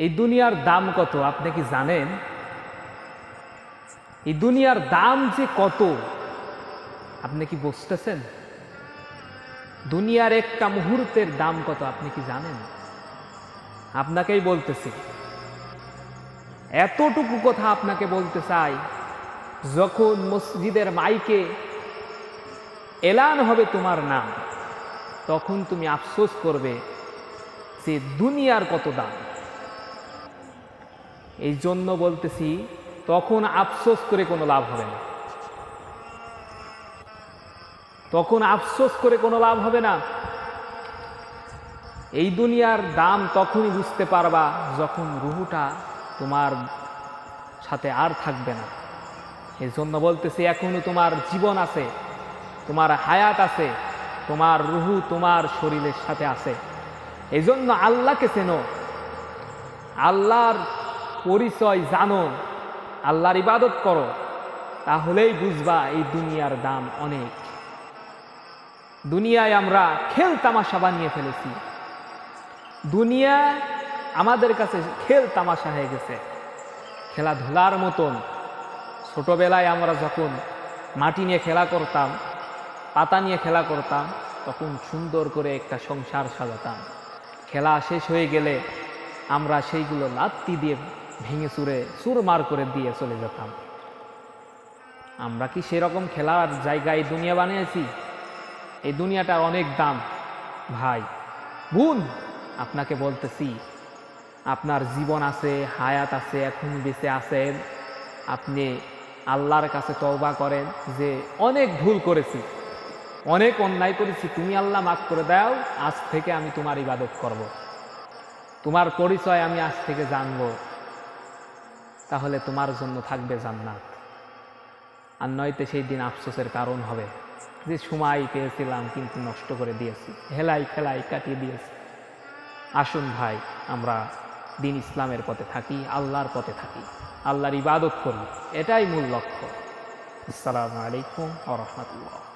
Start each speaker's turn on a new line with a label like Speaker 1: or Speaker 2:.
Speaker 1: এই দুনিয়ার দাম কত আপনি কি জানেন? এই দুনিয়ার দাম যে কত আপনি কি বুঝতেছেন? দুনিয়ার একটা মুহূর্তের দাম কত আপনি কি জানেন? আপনাকেই বলতেছি, এতটুকু কথা আপনাকে বলতে চাই, যখন মসজিদের মাইকে এলান হবে তোমার নাম, তখন তুমি আফসোস করবে যে দুনিয়ার কত দাম। এই জন্য বলতেছি, তখন আফসোস করে কোনো লাভ হবে না, তখন আফসোস করে কোনো লাভ হবে না। এই দুনিয়ার দাম তখনই বুঝতে পারবা যখন রুহুটা তোমার সাথে আর থাকবে না। এই জন্য বলতেছি, এখনো তোমার জীবন আছে, তোমার হায়াত আছে, তোমার রুহু তোমার শরীরের সাথে আছে। এই জন্য আল্লাহকে চেনো, আল্লাহর পরিচয় জানো, আল্লাহর ইবাদত করো, তাহলেই বুঝবা এই দুনিয়ার দাম অনেক। দুনিয়ায় আমরা খেল তামাশা বানিয়ে ফেলেছি, দুনিয়া আমাদের কাছে খেল তামাশা হয়ে গেছে, খেলাধুলার মতন। ছোটবেলায় আমরা যখন মাটি নিয়ে খেলা করতাম, পাতা নিয়ে খেলা করতাম, তখন সুন্দর করে একটা সংসার সাজাতাম। খেলা শেষ হয়ে গেলে আমরা সেইগুলো লাত্তি দিয়ে ভেঙে চুরে চুরমার করে দিয়ে চলে যেতাম। আমরা কি সেরকম খেলার জায়গায় দুনিয়া বানিয়েছি? এই দুনিয়াটার অনেক দাম ভাই বোন। আপনাকে বলতেছি, আপনার জীবন আছে, হায়াত আছে, এখন বেঁচে আছেন, আপনি আল্লাহর কাছে তওবা করেন যে অনেক ভুল করেছি, অনেক অন্যায় করেছি, তুমি আল্লাহ মাফ করে দাও, আজ থেকে আমি তোমার ইবাদত করব, তোমার পরিচয় আমি আজ থেকে জানব, তাহলে তোমার জন্য থাকবে জান্নাত। আর নয়তো সেই দিন আফসোসের কারণ হবে যে সময় পেয়েছিলাম কিন্তু নষ্ট করে দিয়েছি, হেলাই খেলাই কাটিয়ে দিয়েছি। আসুন ভাই, আমরা দিন ইসলামের পথে থাকি, আল্লাহর পথে থাকি, আল্লাহর ইবাদত করি, এটাই মূল লক্ষ্য। আসসালামু আলাইকুম ওয়া রাহমাতুল্লাহ।